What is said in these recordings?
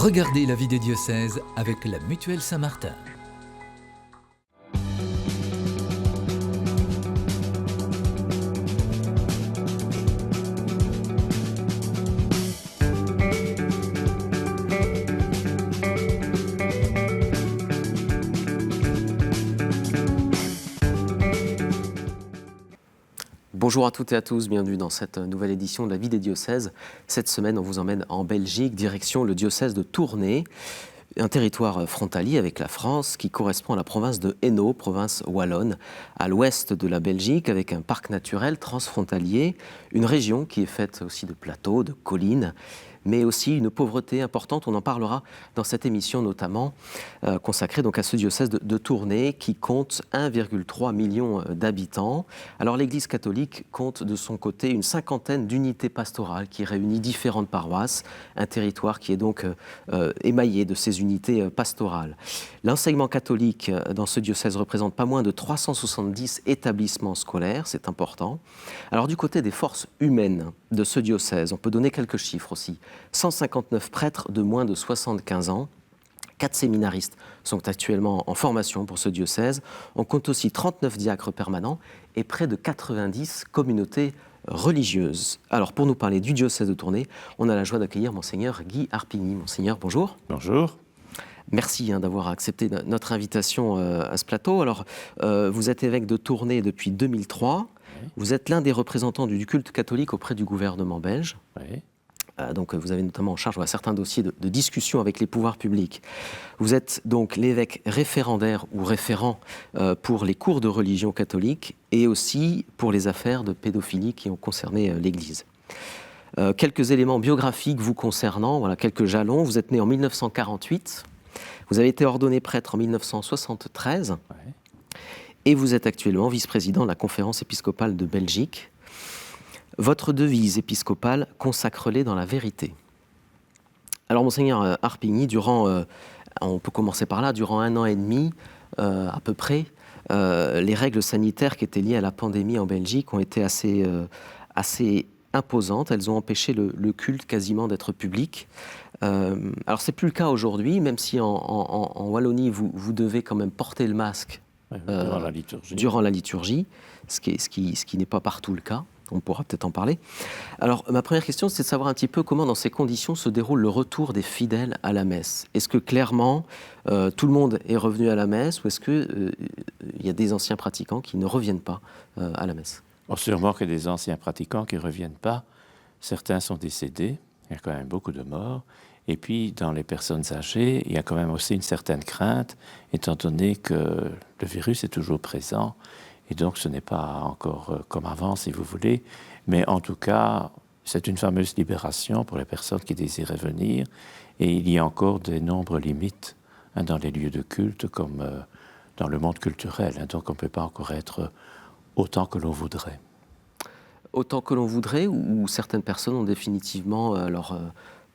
Regardez la vie des diocèses avec la Mutuelle Saint-Martin. Bonjour à toutes et à tous, bienvenue dans cette nouvelle édition de la vie des diocèses. Cette semaine, on vous emmène en Belgique, direction le diocèse de Tournai, un territoire frontalier avec la France qui correspond à la province de Hainaut, province wallonne, à l'ouest de la Belgique, avec un parc naturel transfrontalier, une région qui est faite aussi de plateaux, de collines, mais aussi une pauvreté importante. On en parlera dans cette émission notamment consacrée donc à ce diocèse de Tournai qui compte 1,3 million d'habitants. Alors l'Église catholique compte de son côté une cinquantaine d'unités pastorales qui réunit différentes paroisses, un territoire qui est donc émaillé de ces unités pastorales. L'enseignement catholique dans ce diocèse représente pas moins de 370 établissements scolaires, c'est important. Alors du côté des forces humaines de ce diocèse, on peut donner quelques chiffres aussi. 159 prêtres de moins de 75 ans, 4 séminaristes sont actuellement en formation pour ce diocèse. On compte aussi 39 diacres permanents et près de 90 communautés religieuses. Alors pour nous parler du diocèse de Tournai, on a la joie d'accueillir Monseigneur Guy Harpigny. Monseigneur, bonjour. Bonjour. Merci d'avoir accepté notre invitation à ce plateau. Alors, vous êtes évêque de Tournai depuis 2003. Oui. Vous êtes l'un des représentants du culte catholique auprès du gouvernement belge. Oui. Donc, vous avez notamment en charge certains dossiers de discussion avec les pouvoirs publics. Vous êtes donc l'évêque référendaire ou référent pour les cours de religion catholique et aussi pour les affaires de pédophilie qui ont concerné l'Église. Quelques éléments biographiques vous concernant, voilà, quelques jalons. Vous êtes né en 1948. Vous avez été ordonné prêtre en 1973 et vous êtes actuellement vice-président de la Conférence épiscopale de Belgique. Votre devise épiscopale, consacre-les dans la vérité. Alors, Monseigneur Harpigny, on peut commencer par là, durant 1 an et demi, à peu près, les règles sanitaires qui étaient liées à la pandémie en Belgique ont été assez imposantes. Elles ont empêché le culte quasiment d'être public. Alors, c'est plus le cas aujourd'hui, même si en Wallonie, vous devez quand même porter le masque durant la liturgie, ce qui n'est pas partout le cas. On pourra peut-être en parler. Alors, ma première question, c'est de savoir un petit peu comment, dans ces conditions, se déroule le retour des fidèles à la messe. Est-ce que, clairement, tout le monde est revenu à la messe ou est-ce qu'il y a des anciens pratiquants qui ne reviennent pas à la messe ? Sûrement que des anciens pratiquants qui ne reviennent pas. Certains sont décédés, il y a quand même beaucoup de morts. Et puis, dans les personnes âgées, il y a quand même aussi une certaine crainte, étant donné que le virus est toujours présent. Et donc, ce n'est pas encore comme avant, si vous voulez. Mais en tout cas, c'est une fameuse libération pour les personnes qui désiraient venir. Et il y a encore des nombres limites dans les lieux de culte, comme dans le monde culturel. Donc, on ne peut pas encore être autant que l'on voudrait. Autant que l'on voudrait, ou certaines personnes ont définitivement,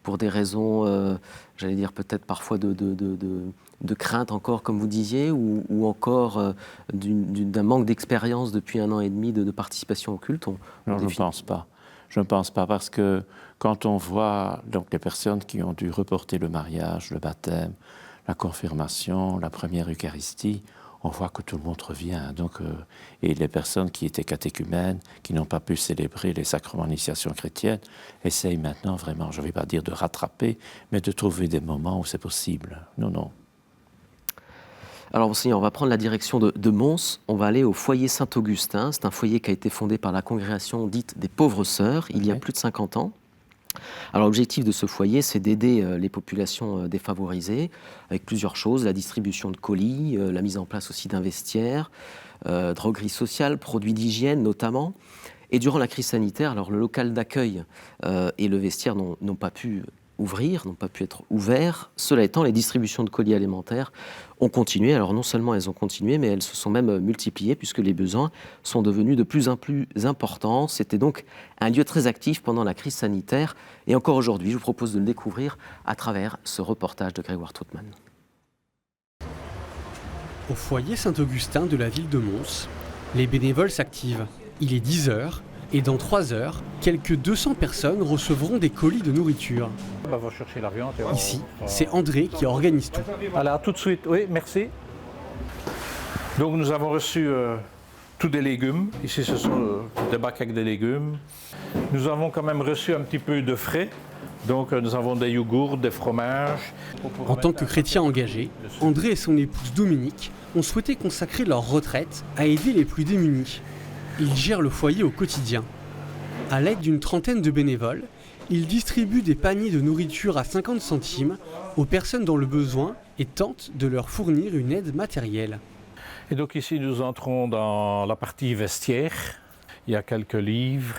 pour des raisons, j'allais dire peut-être parfois de crainte encore, comme vous disiez, ou encore d'un manque d'expérience depuis 1 an et demi de participation au culte? Non, je ne pense pas. Je ne pense pas, parce que quand on voit donc, les personnes qui ont dû reporter le mariage, le baptême, la confirmation, la première Eucharistie, on voit que tout le monde revient. Donc, et les personnes qui étaient catéchumènes, qui n'ont pas pu célébrer les sacrements d'initiation chrétienne, essayent maintenant vraiment, je ne vais pas dire de rattraper, mais de trouver des moments où c'est possible. Non. Alors, Monseigneur, on va prendre la direction de Mons. On va aller au foyer Saint-Augustin. C'est un foyer qui a été fondé par la congrégation dite des Pauvres Sœurs il y a plus de 50 ans. Alors l'objectif de ce foyer, c'est d'aider les populations défavorisées avec plusieurs choses, la distribution de colis, la mise en place aussi d'un vestiaire, droguerie sociale, produits d'hygiène notamment. Et durant la crise sanitaire, alors le local d'accueil et le vestiaire n'ont pas pu être ouverts. Cela étant, les distributions de colis alimentaires ont continué. Alors non seulement elles ont continué, mais elles se sont même multipliées puisque les besoins sont devenus de plus en plus importants. C'était donc un lieu très actif pendant la crise sanitaire. Et encore aujourd'hui, je vous propose de le découvrir à travers ce reportage de Grégoire Trautmann. Au foyer Saint-Augustin de la ville de Mons, les bénévoles s'activent. Il est 10h Et dans 3 heures, quelques 200 personnes recevront des colis de nourriture. On va chercher la viande. Ici, c'est André qui organise tout. Alors, tout de suite, oui, merci. Donc, nous avons reçu tous des légumes. Ici, ce sont des bacs avec des légumes. Nous avons quand même reçu un petit peu de frais. Donc, nous avons des yogourts, des fromages. En tant que chrétien engagé, André et son épouse Dominique ont souhaité consacrer leur retraite à aider les plus démunis. Ils gèrent le foyer au quotidien. À l'aide d'une trentaine de bénévoles, ils distribuent des paniers de nourriture à 50 centimes aux personnes dans le besoin et tentent de leur fournir une aide matérielle. Et donc ici, nous entrons dans la partie vestiaire. Il y a quelques livres.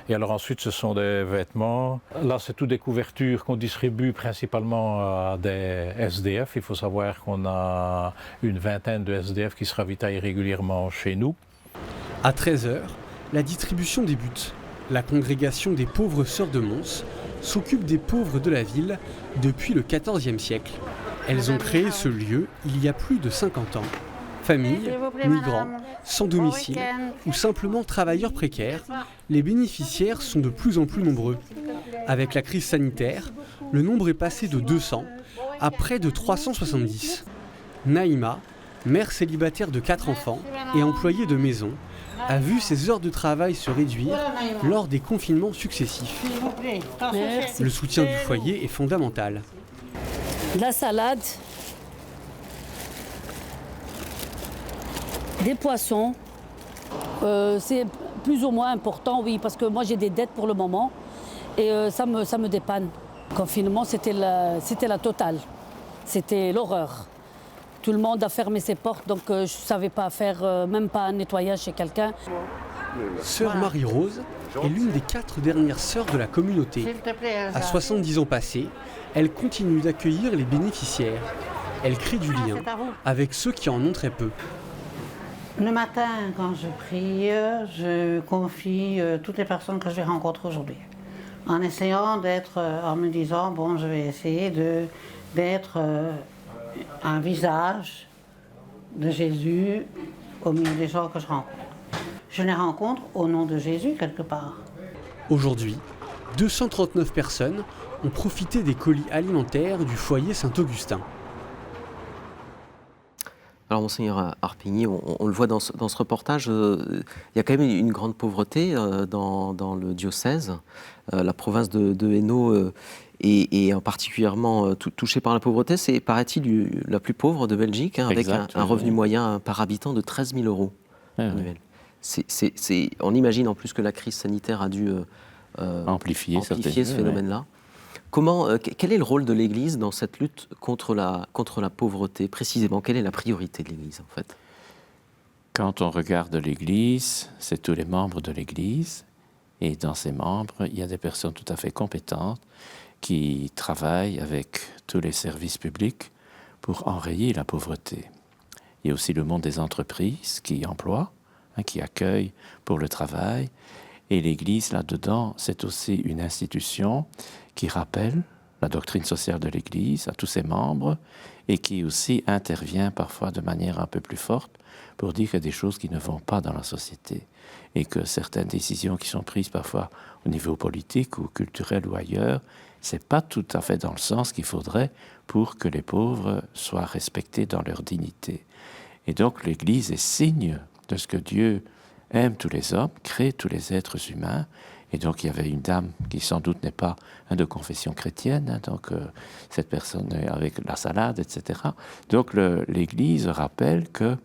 Et alors ensuite, ce sont des vêtements. Là, c'est toutes des couvertures qu'on distribue principalement à des SDF. Il faut savoir qu'on a une vingtaine de SDF qui se ravitaillent régulièrement chez nous. À 13h, la distribution débute. La congrégation des pauvres sœurs de Mons s'occupe des pauvres de la ville depuis le XIVe siècle. Elles ont créé ce lieu il y a plus de 50 ans. Familles, migrants, sans domicile ou simplement travailleurs précaires, les bénéficiaires sont de plus en plus nombreux. Avec la crise sanitaire, le nombre est passé de 200 à près de 370. Naïma, mère célibataire de 4 enfants et employée de maison, a vu ses heures de travail se réduire lors des confinements successifs. Le soutien du foyer est fondamental. La salade, des poissons, c'est plus ou moins important, oui, parce que moi j'ai des dettes pour le moment et ça me dépanne. Le confinement, c'était la totale, c'était l'horreur. Tout le monde a fermé ses portes, donc je ne savais pas faire même pas un nettoyage chez quelqu'un. Sœur Marie-Rose est l'une des 4 dernières sœurs de la communauté. À 70 ans passés, elle continue d'accueillir les bénéficiaires. Elle crée du lien avec ceux qui en ont très peu. Le matin, quand je prie, je confie toutes les personnes que je vais rencontrer aujourd'hui. En essayant d'être, en me disant, bon, je vais essayer d'être un visage de Jésus au milieu des gens que je rencontre. Je les rencontre au nom de Jésus quelque part. Aujourd'hui, 239 personnes ont profité des colis alimentaires du foyer Saint-Augustin. Alors, Monseigneur Harpigny, on le voit dans ce reportage, il y a quand même une grande pauvreté dans le diocèse. La province de Hainaut est particulièrement touchée par la pauvreté. C'est, paraît-il, la plus pauvre de Belgique, avec exact, un revenu moyen par habitant de 13 000 euros annuels. On imagine en plus que la crise sanitaire a dû amplifier ce phénomène-là. Quel est le rôle de l'Église dans cette lutte contre la pauvreté, précisément? Quelle est la priorité de l'Église, en fait? Quand on regarde l'Église, c'est tous les membres de l'Église. Et dans ces membres, il y a des personnes tout à fait compétentes qui travaillent avec tous les services publics pour enrayer la pauvreté. Il y a aussi le monde des entreprises qui emploient, qui accueillent pour le travail. Et l'Église, là-dedans, c'est aussi une institution qui rappelle la doctrine sociale de l'Église à tous ses membres et qui aussi intervient parfois de manière un peu plus forte pour dire qu'il y a des choses qui ne vont pas dans la société et que certaines décisions qui sont prises parfois au niveau politique ou culturel ou ailleurs, c'est pas tout à fait dans le sens qu'il faudrait pour que les pauvres soient respectés dans leur dignité. Et donc l'Église est signe de ce que Dieu aime tous les hommes, crée tous les êtres humains. Et donc il y avait une dame qui sans doute n'est pas de confession chrétienne, donc cette personne avec la salade, etc. Donc l'Église rappelle que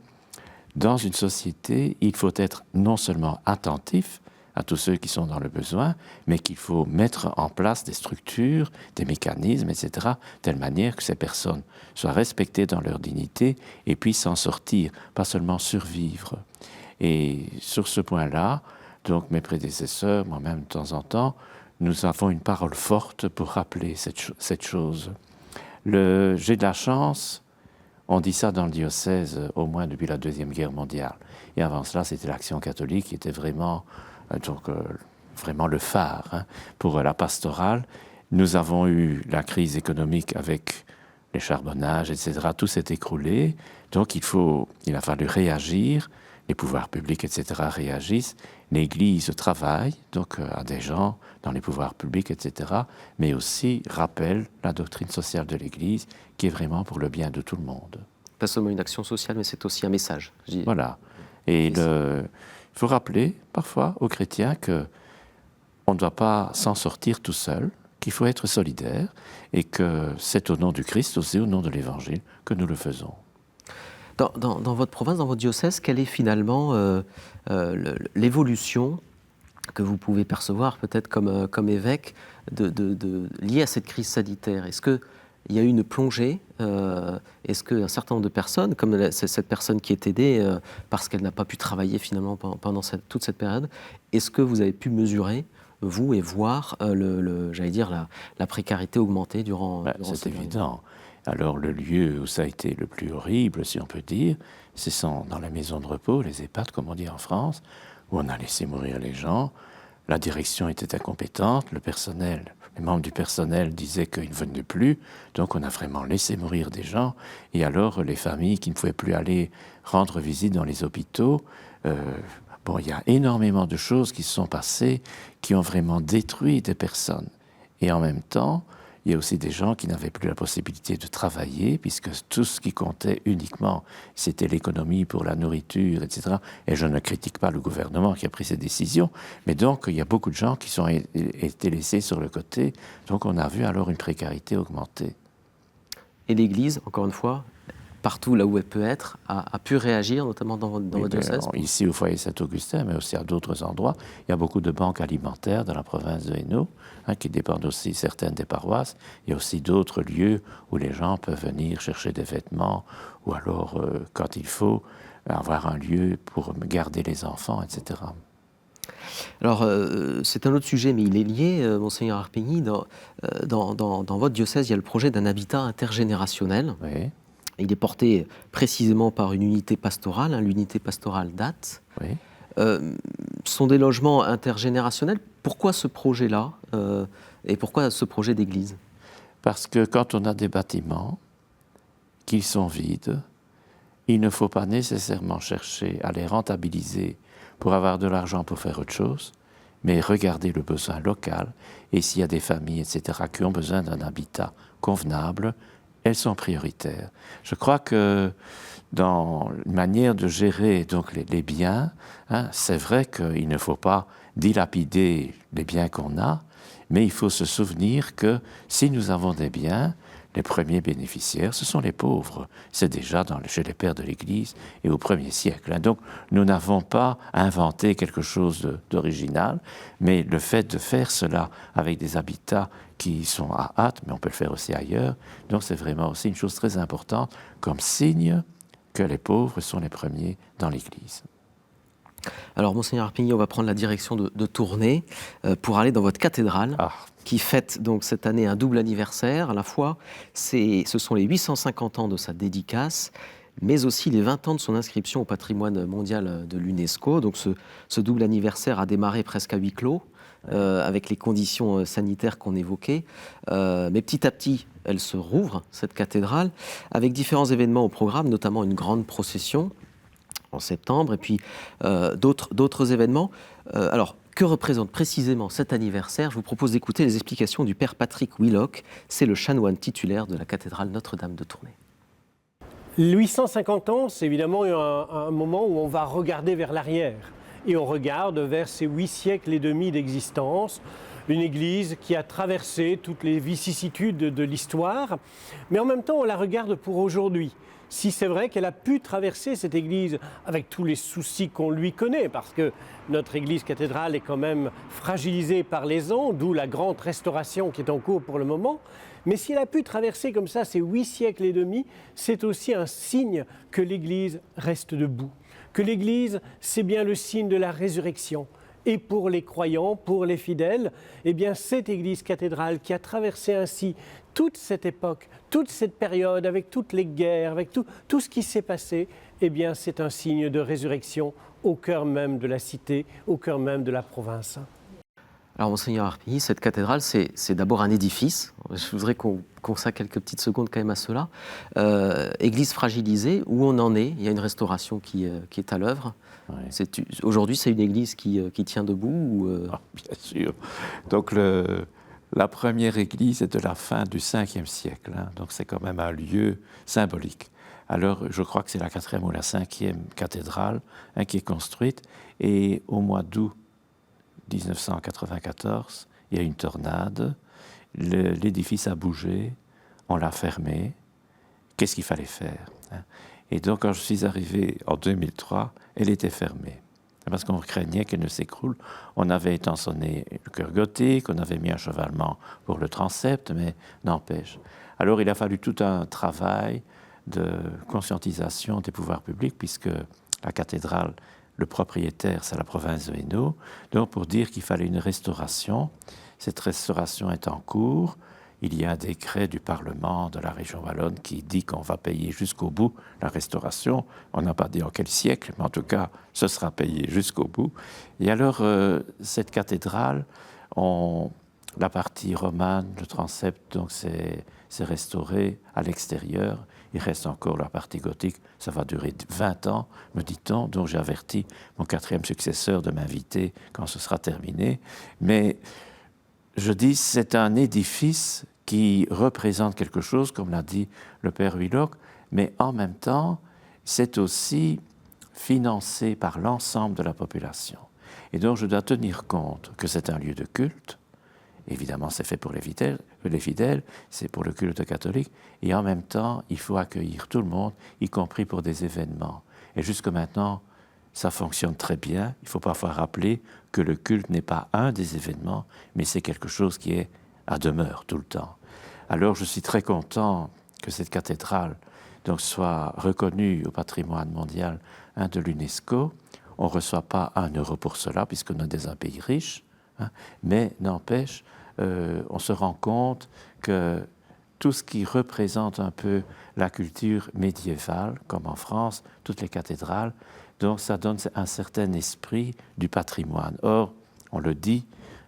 dans une société, il faut être non seulement attentif à tous ceux qui sont dans le besoin, mais qu'il faut mettre en place des structures, des mécanismes, etc., de telle manière que ces personnes soient respectées dans leur dignité et puissent s'en sortir, pas seulement survivre. Et sur ce point-là, donc mes prédécesseurs, moi-même de temps en temps, nous avons une parole forte pour rappeler cette chose. J'ai de la chance, on dit ça dans le diocèse au moins depuis la Deuxième Guerre mondiale. Et avant cela, c'était l'Action catholique qui était vraiment le phare pour la pastorale. Nous avons eu la crise économique avec les charbonnages, etc. Tout s'est écroulé. Donc il a fallu réagir. Les pouvoirs publics, etc., réagissent. l'Église travaille donc à des gens dans les pouvoirs publics, etc., mais aussi rappelle la doctrine sociale de l'Église qui est vraiment pour le bien de tout le monde. Pas seulement une action sociale, mais c'est aussi un message. Voilà. Et il faut rappeler parfois aux chrétiens qu'on ne doit pas s'en sortir tout seul, qu'il faut être solidaire et que c'est au nom du Christ, aussi au nom de l'Évangile, que nous le faisons. Dans votre province, dans votre diocèse, quelle est finalement l'évolution que vous pouvez percevoir peut-être comme évêque liée à cette crise sanitaire? Est-ce qu'il y a eu une plongée? Est-ce qu'un certain nombre de personnes, comme cette personne qui est aidée parce qu'elle n'a pas pu travailler finalement pendant toute cette période, est-ce que vous avez pu mesurer, vous, et voir j'allais dire, la précarité augmenter durant c'est évident. Alors le lieu où ça a été le plus horrible, si on peut dire, c'est dans la maison de repos, les EHPAD comme on dit en France, où on a laissé mourir les gens. La direction était incompétente, les membres du personnel disaient qu'ils ne venaient plus, donc on a vraiment laissé mourir des gens. Et alors les familles qui ne pouvaient plus aller rendre visite dans les hôpitaux, il y a énormément de choses qui se sont passées, qui ont vraiment détruit des personnes. Et en même temps, il y a aussi des gens qui n'avaient plus la possibilité de travailler, puisque tout ce qui comptait uniquement, c'était l'économie pour la nourriture, etc. Et je ne critique pas le gouvernement qui a pris ces décisions, mais donc il y a beaucoup de gens qui ont été laissés sur le côté. Donc on a vu alors une précarité augmenter. Et l'Église, encore une fois, partout là où elle peut être, a pu réagir, notamment dans votre diocèse? Ici au foyer Saint-Augustin, mais aussi à d'autres endroits, il y a beaucoup de banques alimentaires dans la province de Hainaut, qui dépendent aussi certaines des paroisses. Il y a aussi d'autres lieux où les gens peuvent venir chercher des vêtements, ou alors, quand il faut, avoir un lieu pour garder les enfants, etc. Alors, c'est un autre sujet, mais il est lié, Monseigneur Arpigny. Dans votre diocèse, il y a le projet d'un habitat intergénérationnel. Oui. Il est porté précisément par une unité pastorale, l'unité pastorale d'Ath. Oui. Ce sont des logements intergénérationnels. Pourquoi ce projet-là et pourquoi ce projet d'église? Parce que quand on a des bâtiments qui sont vides, il ne faut pas nécessairement chercher à les rentabiliser pour avoir de l'argent pour faire autre chose, mais regarder le besoin local. Et s'il y a des familles, etc., qui ont besoin d'un habitat convenable, elles sont prioritaires. Je crois que dans la manière de gérer donc les biens, c'est vrai qu'il ne faut pas dilapider les biens qu'on a, mais il faut se souvenir que si nous avons des biens, les premiers bénéficiaires, ce sont les pauvres. C'est déjà chez les pères de l'Église et au 1er siècle. Donc nous n'avons pas inventé quelque chose d'original, mais le fait de faire cela avec des habitats qui sont à Ath, mais on peut le faire aussi ailleurs, donc c'est vraiment aussi une chose très importante comme signe que les pauvres sont les premiers dans l'Église. Alors, Monseigneur Arpigny, on va prendre la direction de Tournai pour aller dans votre cathédrale, qui fête donc cette année un double anniversaire. À la fois, ce sont les 850 ans de sa dédicace, mais aussi les 20 ans de son inscription au patrimoine mondial de l'UNESCO. Donc, ce double anniversaire a démarré presque à huis clos, avec les conditions sanitaires qu'on évoquait. Mais petit à petit, elle se rouvre, cette cathédrale, avec différents événements au programme, notamment une grande procession en septembre, et puis d'autres événements. Alors, que représente précisément cet anniversaire? Je vous propose d'écouter les explications du père Patrick Willock. C'est le chanoine titulaire de la cathédrale Notre-Dame de Tournai. 850 ans, c'est évidemment un moment où on va regarder vers l'arrière. Et on regarde vers ces 8 siècles et demi d'existence, une église qui a traversé toutes les vicissitudes de l'histoire, mais en même temps on la regarde pour aujourd'hui. Si c'est vrai qu'elle a pu traverser cette église avec tous les soucis qu'on lui connaît, parce que notre église cathédrale est quand même fragilisée par les ans, d'où la grande restauration qui est en cours pour le moment. Mais si elle a pu traverser comme ça ces 8 siècles et demi, c'est aussi un signe que l'église reste debout. Que l'église, c'est bien le signe de la résurrection. Et pour les croyants, pour les fidèles, eh bien cette église cathédrale qui a traversé ainsi toute cette époque, toute cette période, avec toutes les guerres, avec tout ce qui s'est passé, eh bien c'est un signe de résurrection au cœur même de la cité, au cœur même de la province. Alors, Monseigneur Harpigny, cette cathédrale, c'est d'abord un édifice. Je voudrais qu'on consacre quelques petites secondes quand même à cela. Église fragilisée, où on en est? Il y a une restauration qui est à l'œuvre. Ouais. Aujourd'hui, c'est une église qui tient debout ou Ah, bien sûr. Donc, la première église est de la fin du 5e siècle. Hein, donc, c'est quand même un lieu symbolique. Alors, je crois que c'est la 4e ou la 5e cathédrale qui est construite. Et au mois d'août 1994, il y a une tornade. L'édifice a bougé. On l'a fermé. Qu'est-ce qu'il fallait faire, hein? Et donc, quand je suis arrivé en 2003, elle était fermée. Parce qu'on craignait qu'elle ne s'écroule. On avait étançonné le chœur gothique, on avait mis un chevalement pour le transept, mais n'empêche. Alors il a fallu tout un travail de conscientisation des pouvoirs publics, puisque la cathédrale, le propriétaire, c'est la province de Hainaut, donc pour dire qu'il fallait une restauration. Cette restauration est en cours. Il y a un décret du Parlement de la région wallonne qui dit qu'on va payer jusqu'au bout la restauration. On n'a pas dit en quel siècle, mais en tout cas, ce sera payé jusqu'au bout. Et alors, cette cathédrale, la partie romane, le transept, donc c'est restauré à l'extérieur. Il reste encore la partie gothique. Ça va durer 20 ans, me dit-on. Donc j'ai averti mon 4e successeur de m'inviter quand ce sera terminé. Mais je dis, c'est un édifice qui représente quelque chose, comme l'a dit le père Huylock, mais en même temps, c'est aussi financé par l'ensemble de la population. Et donc, je dois tenir compte que c'est un lieu de culte. Évidemment, c'est fait pour les fidèles, c'est pour le culte catholique. Et en même temps, il faut accueillir tout le monde, y compris pour des événements. Et jusque maintenant, ça fonctionne très bien. Il faut parfois rappeler que le culte n'est pas un des événements, mais c'est quelque chose qui est à demeure tout le temps. Alors je suis très content que cette cathédrale donc, soit reconnue au patrimoine mondial de l'UNESCO. On ne reçoit pas 1 euro pour cela, puisqu'on est un pays riche, hein, mais n'empêche, on se rend compte que tout ce qui représente un peu la culture médiévale, comme en France, toutes les cathédrales, donc ça donne un certain esprit du patrimoine. Or, on le dit,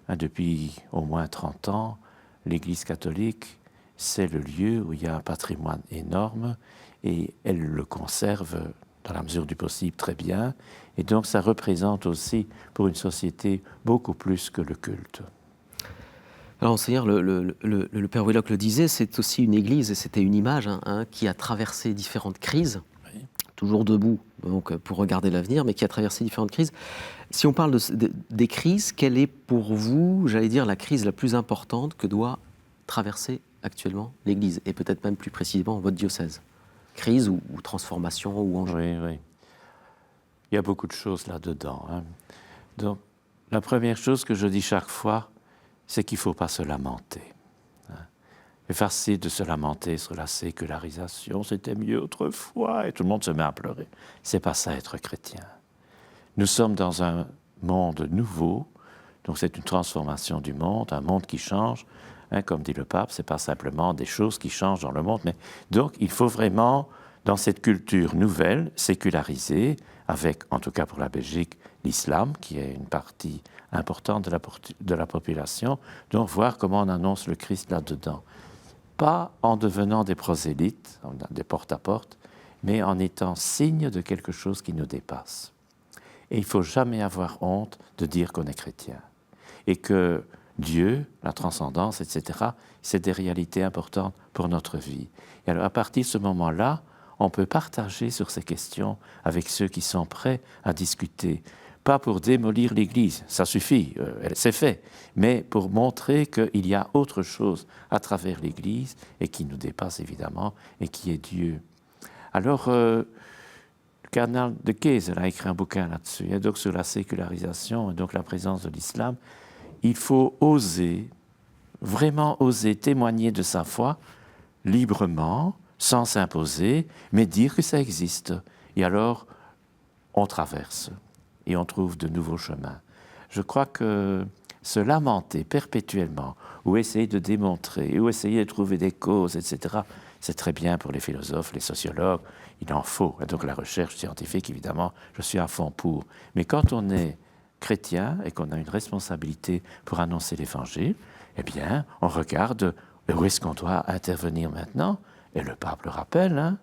depuis au moins 30 ans, l'Église catholique, c'est le lieu où il y a un patrimoine énorme et elle le conserve dans la mesure du possible très bien. Et donc ça représente aussi pour une société beaucoup plus que le culte. Alors, Monseigneur, le père Huylock le disait, c'est aussi une église, et c'était une image qui a traversé différentes crises, oui, toujours debout donc, pour regarder l'avenir, mais qui a traversé différentes crises. Si on parle des crises, quelle est pour vous, j'allais dire, la crise la plus importante que doit traverser actuellement l'Église, et peut-être même plus précisément votre diocèse? Crise ou transformation ou enjeu? Oui, oui. Il y a beaucoup de choses là-dedans. Hein. Donc, la première chose que je dis chaque fois, c'est qu'il ne faut pas se lamenter. C'est facile de se lamenter sur la sécularisation, c'était mieux autrefois, et tout le monde se met à pleurer. C'est pas ça être chrétien. Nous sommes dans un monde nouveau, donc c'est une transformation du monde, un monde qui change. Comme dit le pape, ce n'est pas simplement des choses qui changent dans le monde, mais donc il faut vraiment, dans cette culture nouvelle, sécularisée, avec, en tout cas pour la Belgique, l'islam, qui est une partie importante de la population, donc voir comment on annonce le Christ là-dedans. Pas en devenant des prosélytes, des porte-à-porte, mais en étant signe de quelque chose qui nous dépasse. Et il ne faut jamais avoir honte de dire qu'on est chrétien. Et que Dieu, la transcendance, etc., c'est des réalités importantes pour notre vie. Et alors, à partir de ce moment-là, on peut partager sur ces questions avec ceux qui sont prêts à discuter. Pas pour démolir l'Église, ça suffit, c'est fait, mais pour montrer qu'il y a autre chose à travers l'Église et qui nous dépasse évidemment et qui est Dieu. Alors, le cardinal de Kayser a écrit un bouquin là-dessus, et donc sur la sécularisation et donc la présence de l'islam. Il faut oser, vraiment oser témoigner de sa foi librement, sans s'imposer, mais dire que ça existe. Et alors, on traverse et on trouve de nouveaux chemins. Je crois que se lamenter perpétuellement, ou essayer de démontrer, ou essayer de trouver des causes, etc., c'est très bien pour les philosophes, les sociologues, il en faut. Et donc la recherche scientifique, évidemment, je suis à fond pour. Mais quand on est chrétien et qu'on a une responsabilité pour annoncer l'Évangile, eh bien, on regarde où est-ce qu'on doit intervenir maintenant. Et le pape le rappelle, hein,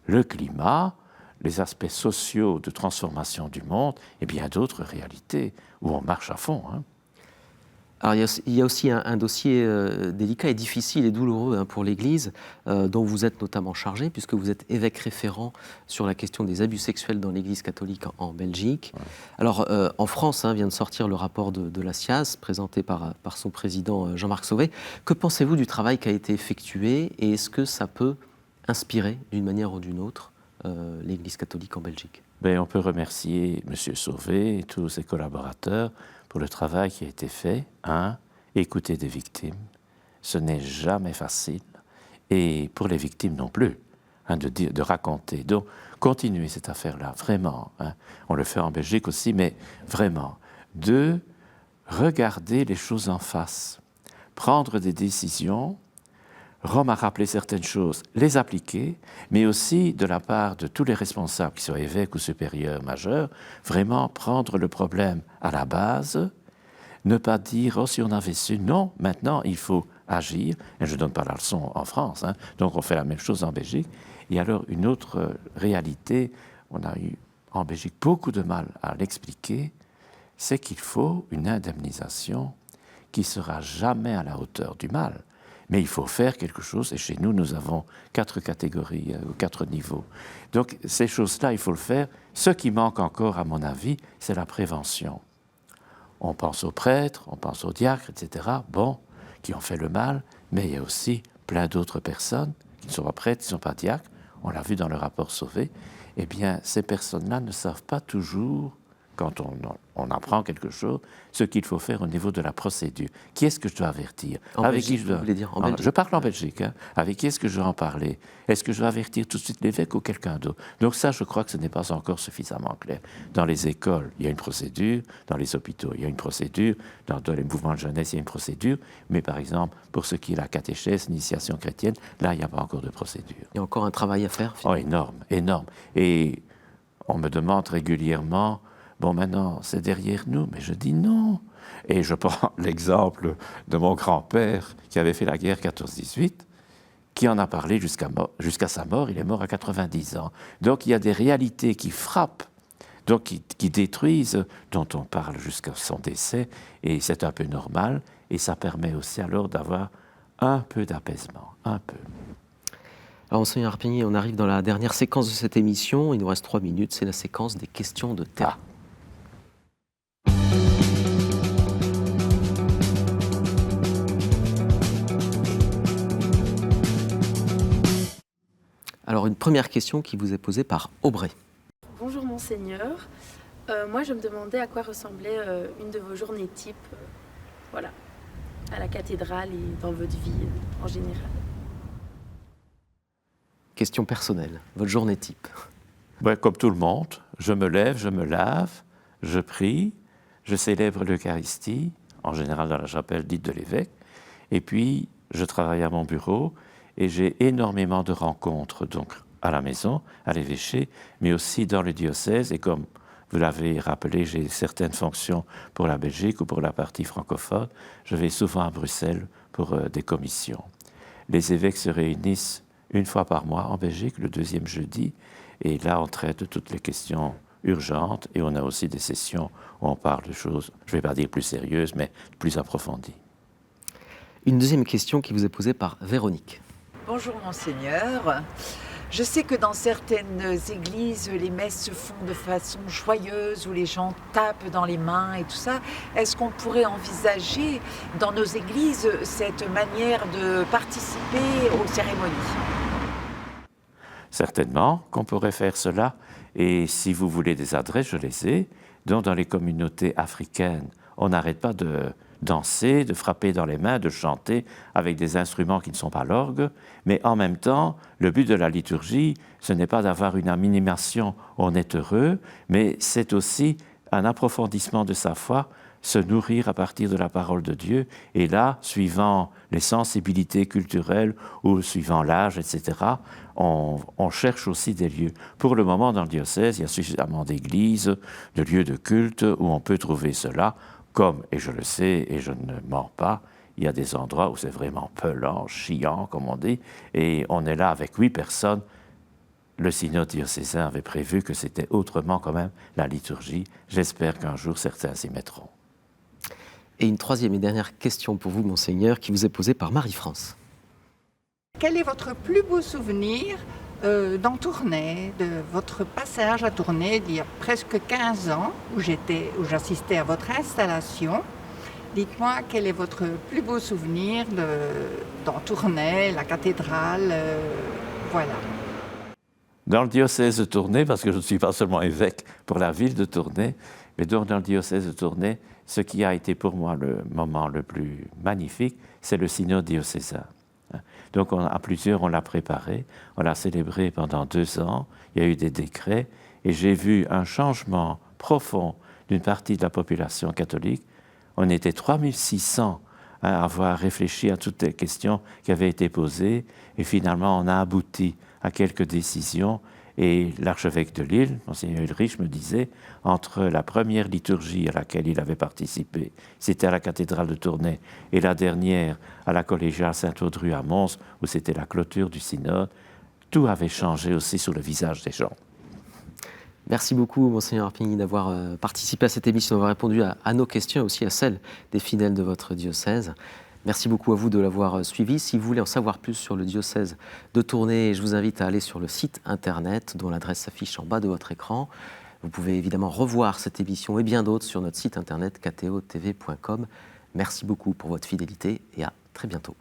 le climat, les aspects sociaux de transformation du monde et bien d'autres réalités où on marche à fond. Hein. Alors, il y a aussi un dossier délicat et difficile et douloureux hein, pour l'Église, dont vous êtes notamment chargé, puisque vous êtes évêque référent sur la question des abus sexuels dans l'Église catholique en Belgique. Ouais. Alors, en France, vient de sortir le rapport de la SIAZ, présenté par son président Jean-Marc Sauvé. Que pensez-vous du travail qui a été effectué et est-ce que ça peut inspirer, d'une manière ou d'une autre, l'Église catholique en Belgique? On peut remercier M. Sauvé et tous ses collaborateurs pour le travail qui a été fait. Écouter des victimes, ce n'est jamais facile. Et pour les victimes non plus, de raconter. Donc, continuer cette affaire-là, vraiment. On le fait en Belgique aussi, mais vraiment. De regarder les choses en face, prendre des décisions. Rome a rappelé certaines choses, les appliquer, mais aussi de la part de tous les responsables, qu'ils soient évêques ou supérieurs majeurs, vraiment prendre le problème à la base, ne pas dire « oh, si on avait su », non, maintenant il faut agir, et je ne donne pas la leçon en France, donc on fait la même chose en Belgique. Et alors une autre réalité, on a eu en Belgique beaucoup de mal à l'expliquer, c'est qu'il faut une indemnisation qui ne sera jamais à la hauteur du mal. Mais il faut faire quelque chose, et chez nous, nous avons 4 catégories, 4 niveaux. Donc, ces choses-là, il faut le faire. Ce qui manque encore, à mon avis, c'est la prévention. On pense aux prêtres, on pense aux diacres, etc., qui ont fait le mal, mais il y a aussi plein d'autres personnes qui ne sont pas prêtres, qui ne sont pas diacres, on l'a vu dans le rapport Sauvé. Eh bien, ces personnes-là ne savent pas toujours, quand on apprend quelque chose, ce qu'il faut faire au niveau de la procédure. Qui est-ce que je dois avertir? Avec qui je dois... Vous voulez dire en Belgique? Je parle en Belgique. Avec qui est-ce que je dois en parler? Est-ce que je dois avertir tout de suite l'évêque ou quelqu'un d'autre? Donc ça, je crois que ce n'est pas encore suffisamment clair. Dans les écoles, il y a une procédure. Dans les hôpitaux, il y a une procédure. Dans les mouvements de jeunesse, il y a une procédure. Mais par exemple, pour ce qui est la catéchèse, l'initiation chrétienne, là, il n'y a pas encore de procédure. Il y a encore un travail à faire, finalement. Énorme, énorme. Et on me demande régulièrement... maintenant, c'est derrière nous, mais je dis non. Et je prends l'exemple de mon grand-père qui avait fait la guerre 14-18, qui en a parlé jusqu'à sa mort. Il est mort à 90 ans. Donc, il y a des réalités qui frappent, donc qui détruisent, dont on parle jusqu'à son décès, et c'est un peu normal, et ça permet aussi alors d'avoir un peu d'apaisement, un peu. Alors, Monseigneur Harpigny, on arrive dans la dernière séquence de cette émission. Il nous reste 3 minutes, c'est la séquence des questions de terrain. Alors, une première question qui vous est posée par Aubray. Bonjour Monseigneur. Moi, je me demandais à quoi ressemblait une de vos journées type, à la cathédrale et dans votre vie en général. Question personnelle, votre journée type. Comme tout le monde, je me lève, je me lave, je prie, je célèbre l'Eucharistie, en général dans la chapelle dite de l'évêque, et puis je travaille à mon bureau, et j'ai énormément de rencontres, donc à la maison, à l'évêché, mais aussi dans le diocèse. Et comme vous l'avez rappelé, j'ai certaines fonctions pour la Belgique ou pour la partie francophone. Je vais souvent à Bruxelles pour des commissions. Les évêques se réunissent une fois par mois en Belgique, le 2e jeudi, et là on traite de toutes les questions urgentes, et on a aussi des sessions où on parle de choses, je ne vais pas dire plus sérieuses, mais plus approfondies. Une deuxième question qui vous est posée par Véronique. Bonjour Monseigneur. Je sais que dans certaines églises, les messes se font de façon joyeuse, où les gens tapent dans les mains et tout ça. Est-ce qu'on pourrait envisager dans nos églises cette manière de participer aux cérémonies? Certainement qu'on pourrait faire cela. Et si vous voulez des adresses, je les ai. Donc dans les communautés africaines, on n'arrête pas de danser, de frapper dans les mains, de chanter avec des instruments qui ne sont pas l'orgue, mais en même temps, le but de la liturgie, ce n'est pas d'avoir une animation, on est heureux, mais c'est aussi un approfondissement de sa foi se nourrir à partir de la parole de Dieu. Et là, suivant les sensibilités culturelles ou suivant l'âge, etc., on cherche aussi des lieux. Pour le moment, dans le diocèse, il y a suffisamment d'églises, de lieux de culte où on peut trouver cela, comme, et je le sais, et je ne mens pas, il y a des endroits où c'est vraiment pelant, chiant, comme on dit, et on est là avec 8 personnes. Le synode diocésain avait prévu que c'était autrement quand même la liturgie. J'espère qu'un jour certains s'y mettront. Et une troisième et dernière question pour vous, Monseigneur, qui vous est posée par Marie-France. Quel est votre plus beau souvenir dans Tournai, de votre passage à Tournai il y a presque 15 ans, où j'assistais à votre installation? Dites-moi, quel est votre plus beau souvenir dans Tournai, la cathédrale, voilà. Dans le diocèse de Tournai, parce que je ne suis pas seulement évêque pour la ville de Tournai, mais donc dans le diocèse de Tournai, ce qui a été pour moi le moment le plus magnifique, c'est le synode diocésain. Donc à plusieurs, on l'a préparé, on l'a célébré pendant 2 ans, il y a eu des décrets, et j'ai vu un changement profond d'une partie de la population catholique. On était 3600 à avoir réfléchi à toutes les questions qui avaient été posées, et finalement on a abouti à quelques décisions. Et l'archevêque de Lille, Monseigneur Ulrich, me disait, entre la première liturgie à laquelle il avait participé, c'était à la cathédrale de Tournai, et la dernière à la collégiale Saint-Audru à Mons, où c'était la clôture du synode, tout avait changé aussi sur le visage des gens. Merci beaucoup, Monseigneur Harpigny, d'avoir participé à cette émission, d'avoir répondu à nos questions et aussi à celles des fidèles de votre diocèse. Merci beaucoup à vous de l'avoir suivi. Si vous voulez en savoir plus sur le diocèse de Tournai, je vous invite à aller sur le site internet dont l'adresse s'affiche en bas de votre écran. Vous pouvez évidemment revoir cette émission et bien d'autres sur notre site internet ktotv.com. Merci beaucoup pour votre fidélité et à très bientôt.